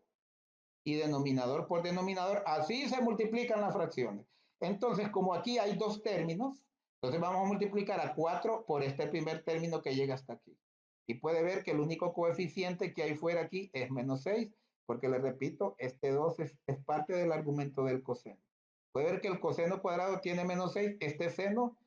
[SPEAKER 1] y denominador por denominador, así se multiplican las fracciones. Entonces, como aquí hay dos términos, entonces vamos a multiplicar a 4 por este primer término que llega hasta aquí. Y puede ver que el único coeficiente que hay fuera aquí es menos 6, porque le repito, este 2 es parte del argumento del coseno. Puede ver que el coseno cuadrado tiene menos 6, este seno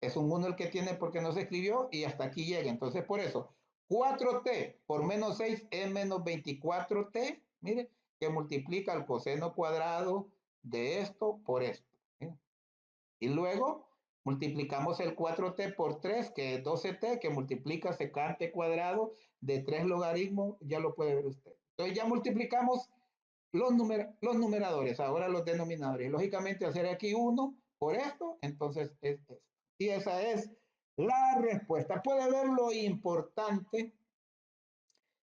[SPEAKER 1] es un 1 el que tiene porque no se escribió y hasta aquí llega. Entonces, por eso, 4t por menos 6 es menos 24t, mire, que multiplica el coseno cuadrado de esto por esto. ¿Sí? Y luego multiplicamos el 4t por 3, que es 12t, que multiplica secante cuadrado de 3 logaritmos, ya lo puede ver usted. Entonces ya multiplicamos los numeradores, ahora los denominadores. Lógicamente hacer aquí 1 por esto, entonces es esto. Y esa es la respuesta. Puede ver lo importante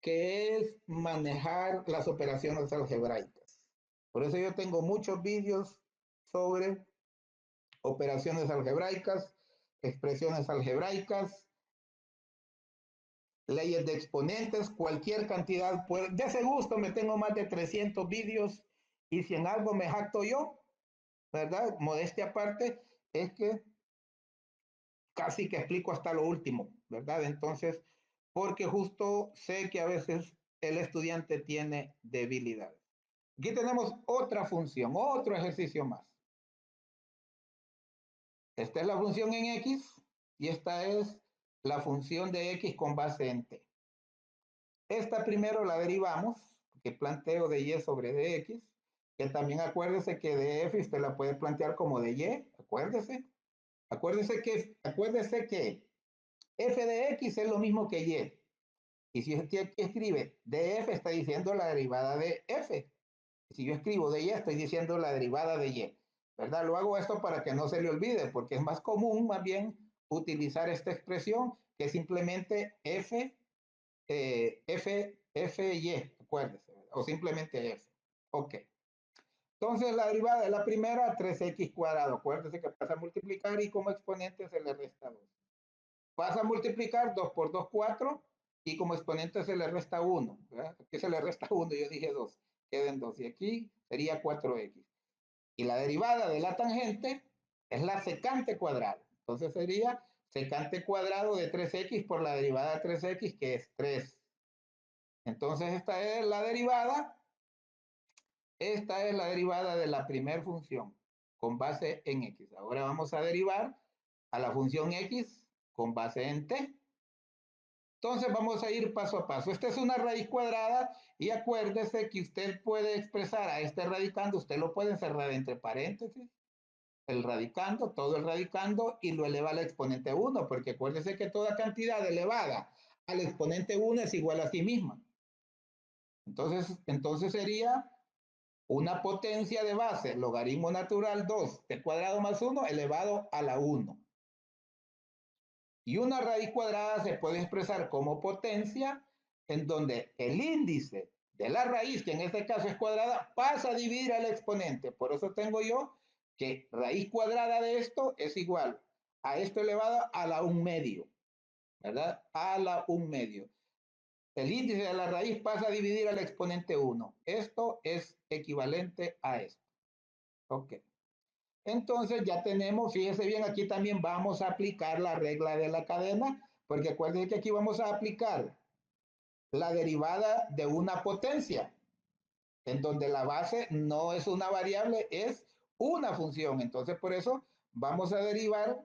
[SPEAKER 1] que es manejar las operaciones algebraicas. Por eso yo tengo muchos vídeos sobre operaciones algebraicas, expresiones algebraicas, leyes de exponentes, cualquier cantidad. De ese gusto me tengo más de 300 vídeos y si en algo me jacto yo, ¿verdad? Modestia aparte, es que casi que explico hasta lo último, ¿verdad? Entonces, porque justo sé que a veces el estudiante tiene debilidades. Aquí tenemos otra función, otro ejercicio más. Esta es la función en X y esta es la función de X con base en T. Esta primero la derivamos, que planteo de Y sobre dx, que también acuérdese que df usted la puede plantear como de Y, acuérdese. Acuérdese que f de x es lo mismo que y. Y si usted aquí escribe df, está diciendo la derivada de f. Si yo escribo de y, estoy diciendo la derivada de y. ¿Verdad? Lo hago esto para que no se le olvide, porque es más común, más bien, utilizar esta expresión que simplemente f y, acuérdese, o simplemente f. Ok. Entonces, la derivada de la primera, 3x cuadrado. Acuérdese que pasa a multiplicar y como exponente se le resta 2. Pasa a multiplicar 2 por 2, 4, y como exponente se le resta 1. ¿Verdad? Aquí se le resta 1, yo dije 2. Queden 2. Y aquí sería 4x. Y la derivada de la tangente es la secante cuadrada. Entonces sería secante cuadrado de 3x por la derivada de 3x, que es 3. Entonces esta es la derivada de la primera función con base en x. Ahora vamos a derivar a la función x con base en t. Entonces vamos a ir paso a paso. Esta es una raíz cuadrada y acuérdese que usted puede expresar a este radicando, usted lo puede encerrar entre paréntesis, el radicando, todo el radicando y lo eleva al exponente 1, porque acuérdese que toda cantidad elevada al exponente 1 es igual a sí misma. Entonces sería una potencia de base, logaritmo natural 2 t cuadrado más 1 elevado a la 1. Y una raíz cuadrada se puede expresar como potencia en donde el índice de la raíz, que en este caso es cuadrada, pasa a dividir al exponente. Por eso tengo yo que raíz cuadrada de esto es igual a esto elevado a la 1/2, ¿verdad? A la 1/2. El índice de la raíz pasa a dividir al exponente 1. Esto es equivalente a esto. Ok. Entonces ya tenemos, fíjese bien, aquí también vamos a aplicar la regla de la cadena, porque acuérdense que aquí vamos a aplicar la derivada de una potencia, en donde la base no es una variable, es una función. Entonces por eso vamos a derivar,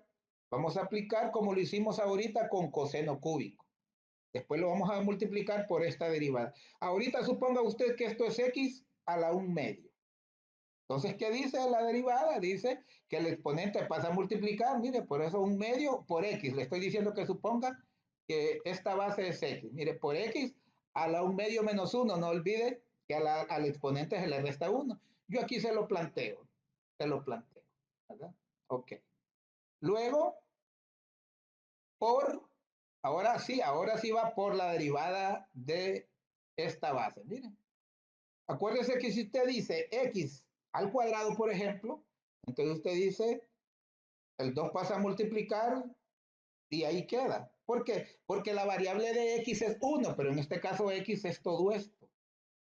[SPEAKER 1] vamos a aplicar como lo hicimos ahorita con coseno cúbico. Después lo vamos a multiplicar por esta derivada. Ahorita suponga usted que esto es x a la 1/2. Entonces, ¿qué dice la derivada? Dice que el exponente pasa a multiplicar, mire, por eso 1/2 por x. Le estoy diciendo que suponga que esta base es x. Mire, por x a la 1/2 menos 1. No olvide que al exponente se le resta 1. Yo aquí se lo planteo. Se lo planteo. ¿Verdad? Ok. Luego, por, ahora sí va por la derivada de esta base. Miren, acuérdese que si usted dice x al cuadrado, por ejemplo, entonces usted dice el 2 pasa a multiplicar y ahí queda. ¿Por qué? Porque la variable de x es 1, pero en este caso x es todo esto.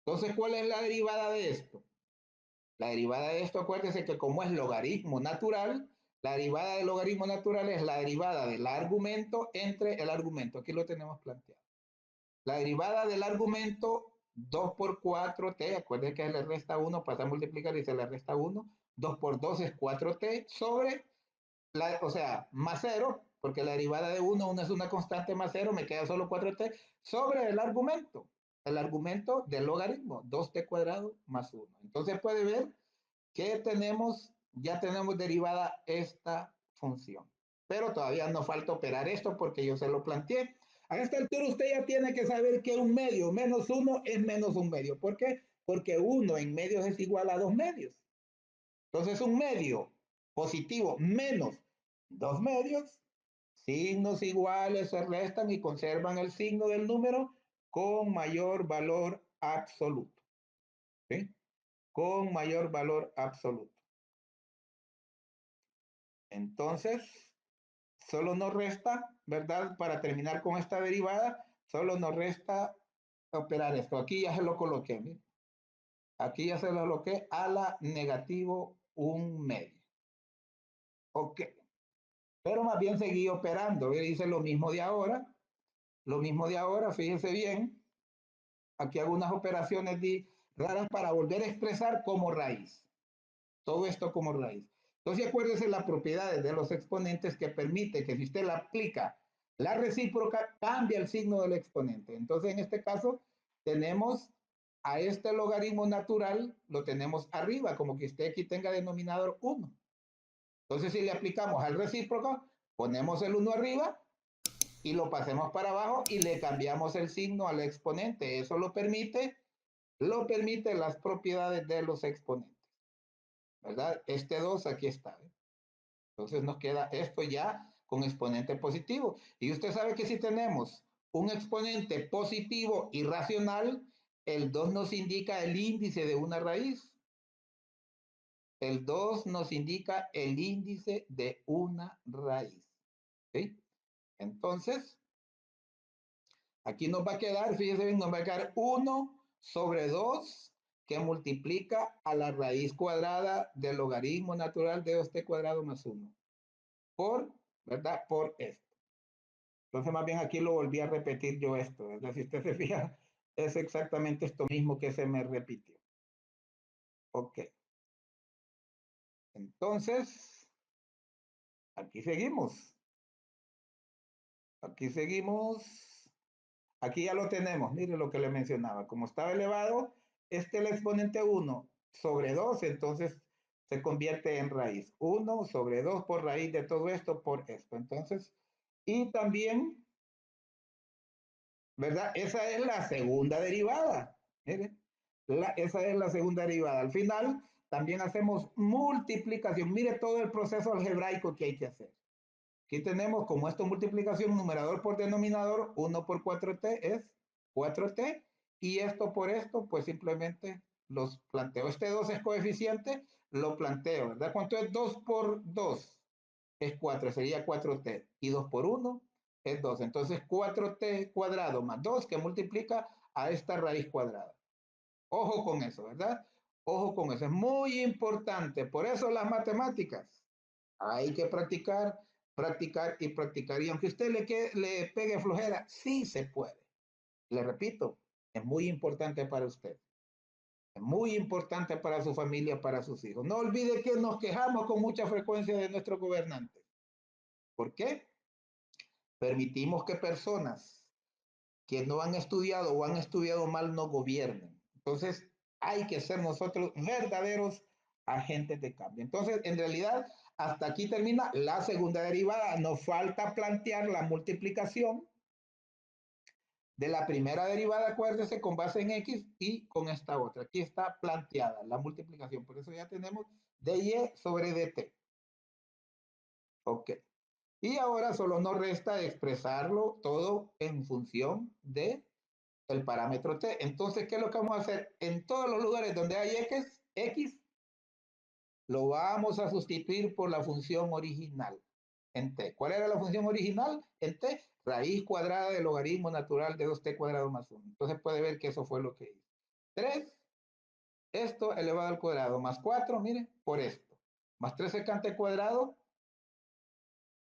[SPEAKER 1] Entonces, ¿cuál es la derivada de esto? La derivada de esto, acuérdese que como es logaritmo natural, la derivada del logaritmo natural es la derivada del argumento entre el argumento. Aquí lo tenemos planteado. La derivada del argumento 2 por 4t, acuérdense que se le resta 1, pasa a multiplicar y se le resta 1. 2 por 2 es 4t sobre, o sea, más 0, porque la derivada de 1 es una constante más 0, me queda solo 4t, sobre el argumento del logaritmo, 2t cuadrado más 1. Entonces puede ver que ya tenemos derivada esta función. Pero todavía nos falta operar esto porque yo se lo planteé. A esta altura usted ya tiene que saber que 1/2 menos 1 es menos 1/2. ¿Por qué? Porque 1 en medios es igual a 2 medios. Entonces 1/2 positivo menos 2 medios, signos iguales se restan y conservan el signo del número con mayor valor absoluto. ¿Sí? Con mayor valor absoluto. Entonces, solo nos resta, ¿verdad? Para terminar con esta derivada, solo nos resta operar esto. Aquí ya se lo coloqué, ¿sí? Aquí ya se lo coloqué a la negativo 1/2. Ok. Pero más bien seguí operando. Dice lo mismo de ahora. Lo mismo de ahora, fíjense bien. Aquí hago unas operaciones raras para volver a expresar como raíz. Todo esto como raíz. Entonces acuérdese las propiedades de los exponentes que permite que si usted la aplica la recíproca, cambia el signo del exponente. Entonces en este caso tenemos a este logaritmo natural, lo tenemos arriba, como que usted aquí tenga denominador 1. Entonces si le aplicamos al recíproco, ponemos el 1 arriba y lo pasemos para abajo y le cambiamos el signo al exponente. Eso lo permite las propiedades de los exponentes. ¿Verdad? Este 2 aquí está. Entonces nos queda esto ya con exponente positivo. Y usted sabe que si tenemos un exponente positivo irracional, el 2 nos indica el índice de una raíz. El 2 nos indica el índice de una raíz. ¿Sí? Entonces, aquí nos va a quedar, fíjense bien, nos va a quedar 1 sobre 2 que multiplica a la raíz cuadrada del logaritmo natural de este cuadrado más 1. Por, ¿verdad? Por esto. Entonces, más bien aquí lo volví a repetir yo esto, ¿verdad? Si usted se fija, es exactamente esto mismo que se me repitió. Ok. Entonces, aquí seguimos. Aquí seguimos. Aquí ya lo tenemos. Mire lo que le mencionaba. Como estaba elevado, este es el exponente 1 sobre 2, entonces se convierte en raíz. 1 sobre 2 por raíz de todo esto por esto. Entonces, y también, ¿verdad? Esa es la segunda derivada. Mire, esa es la segunda derivada. Al final, también hacemos multiplicación. Mire todo el proceso algebraico que hay que hacer. Aquí tenemos como esto multiplicación numerador por denominador, 1 por 4t es 4t, y esto por esto, pues simplemente los planteo. Este 2 es coeficiente, lo planteo, ¿verdad? ¿Cuánto es 2 por 2? Es 4, sería 4t, y 2 por 1 es 2. Entonces 4t cuadrado más 2 que multiplica a esta raíz cuadrada. Ojo con eso, ¿verdad? Ojo con eso, es muy importante. Por eso las matemáticas, hay que practicar, practicar y practicar. Y aunque usted le pegue flojera, sí se puede. Le repito, es muy importante para usted. Es muy importante para su familia, para sus hijos. No olvide que nos quejamos con mucha frecuencia de nuestros gobernantes. ¿Por qué? Permitimos que personas que no han estudiado o han estudiado mal no gobiernen. Entonces, hay que ser nosotros verdaderos agentes de cambio. Entonces, en realidad, hasta aquí termina la segunda derivada. Nos falta plantear la multiplicación de la primera derivada, acuérdese, con base en x y con esta otra. Aquí está planteada la multiplicación. Por eso ya tenemos dy sobre dt. Ok. Y ahora solo nos resta expresarlo todo en función de el parámetro t. Entonces, ¿qué es lo que vamos a hacer? En todos los lugares donde hay x lo vamos a sustituir por la función original en t. ¿Cuál era la función original en t? Raíz cuadrada del logaritmo natural de 2t cuadrado más 1. Entonces puede ver que eso fue lo que hice. 3, esto elevado al cuadrado, más 4, mire, por esto. Más 3 secante cuadrado,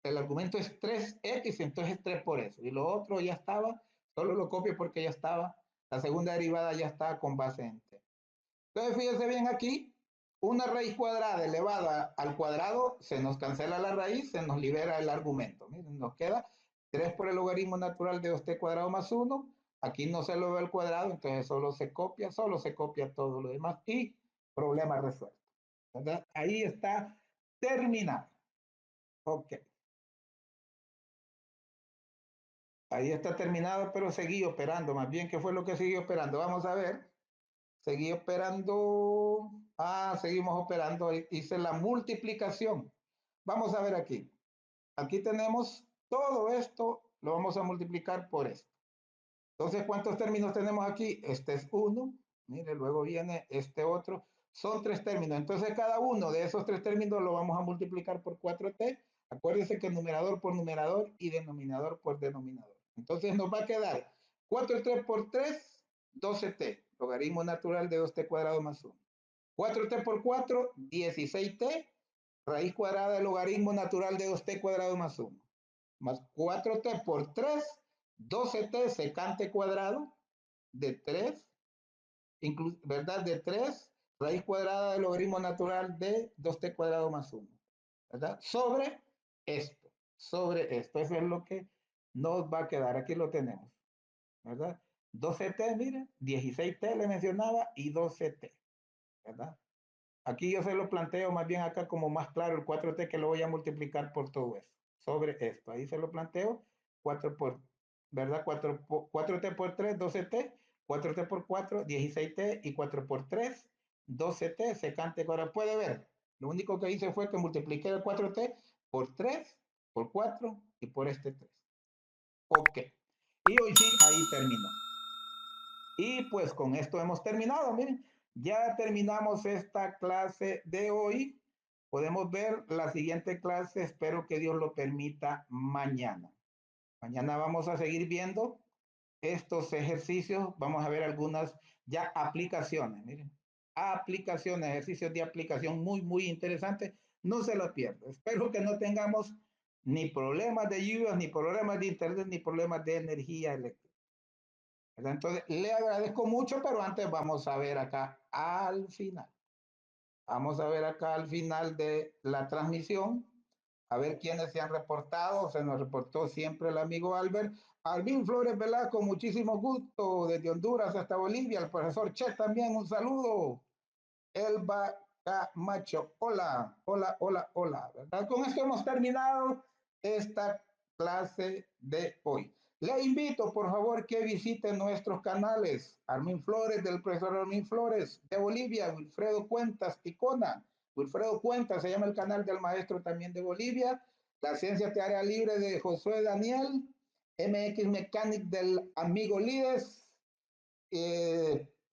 [SPEAKER 1] el argumento es 3x, entonces es 3 por eso. Y lo otro ya estaba, solo lo copio porque ya estaba. La segunda derivada ya está con base en t. Entonces, fíjense bien aquí, una raíz cuadrada elevada al cuadrado, se nos cancela la raíz, se nos libera el argumento. Miren, nos queda 3 por el logaritmo natural de 2t cuadrado más 1. Aquí no se lo ve al cuadrado, entonces solo se copia todo lo demás y problema resuelto. ¿Verdad? Ahí está terminado. Ok. Ahí está terminado, pero seguí operando. Más bien, ¿qué fue lo que seguí operando? Vamos a ver. Seguí operando. Ah, seguimos operando. Hice la multiplicación. Vamos a ver aquí. Aquí tenemos todo esto, lo vamos a multiplicar por esto. Entonces, ¿cuántos términos tenemos aquí? Este es uno. Mire, luego viene este otro. Son 3 términos. Entonces, cada uno de esos 3 términos lo vamos a multiplicar por 4t. Acuérdense que numerador por numerador y denominador por denominador. Entonces, nos va a quedar 4t por 3, 12t. Logaritmo natural de 2t cuadrado más 1. 4t por 4, 16t. Raíz cuadrada del logaritmo natural de 2t cuadrado más 1. Más 4t por 3, 12t secante cuadrado de 3, ¿verdad? De 3, raíz cuadrada del logaritmo natural de 2t cuadrado más 1, ¿verdad? Sobre esto. Eso es lo que nos va a quedar. Aquí lo tenemos, ¿verdad? 12t, mire, 16t le mencionaba y 12t, ¿verdad? Aquí yo se lo planteo más bien acá como más claro el 4t que lo voy a multiplicar por todo eso, sobre esto. Ahí se lo planteo 4 por, ¿verdad? 4t por 3, 12t, 4t por 4, 16t y 4 por 3, 12t, secante. Ahora puede ver, lo único que hice fue que multipliqué el 4t por 3, por 4 y por este 3. Ok. Y hoy sí, ahí terminó. Y pues con esto hemos terminado. Miren, ya terminamos esta clase de hoy. Podemos ver la siguiente clase, espero que Dios lo permita mañana. Mañana vamos a seguir viendo estos ejercicios. Vamos a ver algunas ya aplicaciones. Miren, aplicaciones, ejercicios de aplicación muy interesantes. No se los pierda. Espero que no tengamos ni problemas de lluvias, ni problemas de internet, ni problemas de energía eléctrica. Entonces, le agradezco mucho, pero antes vamos a ver acá al final. Vamos a ver acá al final de la transmisión, a ver quiénes se han reportado. Se nos reportó siempre el amigo Albert. Alvin Flores Velasco, muchísimo gusto, desde Honduras hasta Bolivia. El profesor Che también, un saludo. Elba Camacho, hola, ¿verdad? Con esto hemos terminado esta clase de hoy. Le invito, por favor, que visite nuestros canales. Armin Flores, del profesor Armin Flores, de Bolivia, Wilfredo Cuentas, Ticona. Wilfredo Cuentas, se llama el canal del maestro también de Bolivia. La Ciencia Teórica Libre de Josué Daniel. MX Mechanic del amigo Lides.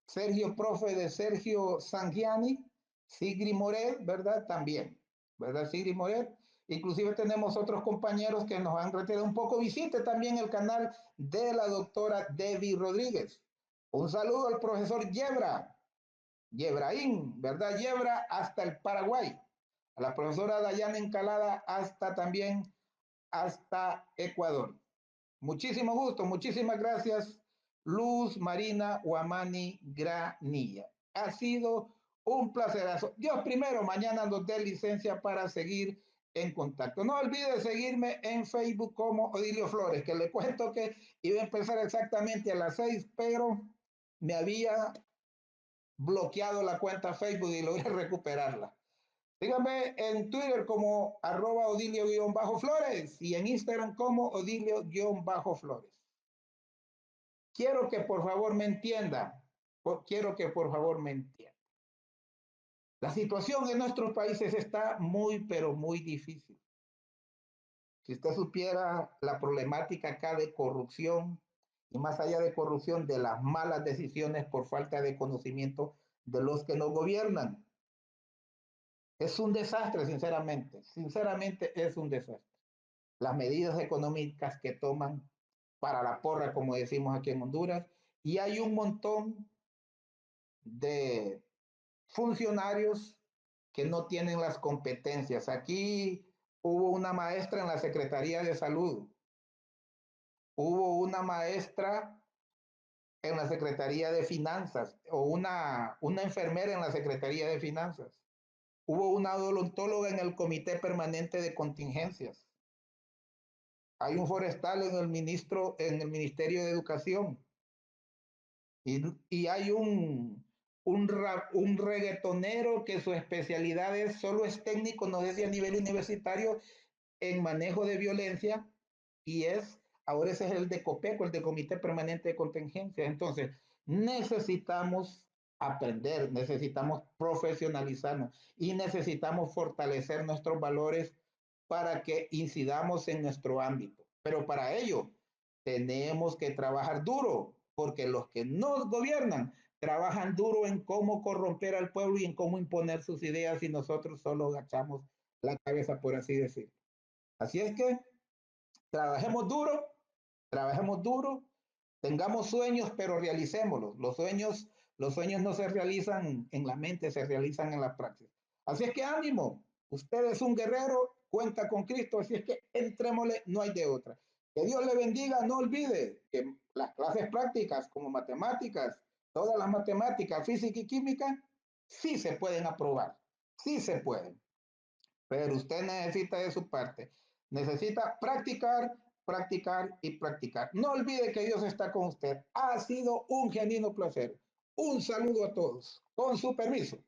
[SPEAKER 1] Sergio Profe de Sergio Sangiani, Sigri Moret, ¿verdad? También, ¿verdad? Sigri Moret. Inclusive tenemos otros compañeros que nos han retirado un poco. Visite también el canal de la doctora Debbie Rodríguez. Un saludo al profesor Yebra, Yebraín, ¿verdad? Yebra hasta el Paraguay. A la profesora Dayana Encalada hasta también, hasta Ecuador. Muchísimo gusto, muchísimas gracias, Luz Marina Guamani Granilla. Ha sido un placerazo. Dios primero, mañana nos dé licencia para seguir en contacto. No olvide seguirme en Facebook como Odilio Flores, que le cuento que iba a empezar exactamente a las 6, pero me había bloqueado la cuenta Facebook y logré recuperarla. Síganme en Twitter como @Odilio_Flores y en Instagram como Odilio_Flores. Quiero que por favor me entienda. Quiero que por favor me entienda. La situación en nuestros países está muy, pero muy difícil. Si usted supiera la problemática acá de corrupción y más allá de corrupción, de las malas decisiones por falta de conocimiento de los que nos gobiernan. Es un desastre, sinceramente. Sinceramente es un desastre. Las medidas económicas que toman para la porra, como decimos aquí en Honduras, y hay un montón de funcionarios que no tienen las competencias. Aquí hubo una maestra en la Secretaría de Salud, hubo una maestra en la Secretaría de Finanzas o una enfermera en la Secretaría de Finanzas, hubo una odontóloga en el Comité Permanente de Contingencias, hay un forestal en el Ministerio de Educación y hay un reggaetonero que su especialidad es solo es técnico, no es de a nivel universitario en manejo de violencia y ahora ese es el de COPECO, el de Comité Permanente de Contingencia. Entonces, necesitamos aprender, necesitamos profesionalizarnos y necesitamos fortalecer nuestros valores para que incidamos en nuestro ámbito. Pero para ello tenemos que trabajar duro, porque los que nos gobiernan trabajan duro en cómo corromper al pueblo y en cómo imponer sus ideas y nosotros solo agachamos la cabeza, por así decirlo. Así es que trabajemos duro, tengamos sueños, pero realicémoslos. Los sueños no se realizan en la mente, se realizan en la práctica. Así es que ánimo, usted es un guerrero, cuenta con Cristo, así es que entrémosle, no hay de otra. Que Dios le bendiga, no olvide que las clases prácticas como matemáticas, todas las matemáticas, física y química, sí se pueden aprobar, sí se pueden. Pero usted necesita de su parte. Necesita practicar, practicar y practicar. No olvide que Dios está con usted. Ha sido un genuino placer. Un saludo a todos. Con su permiso.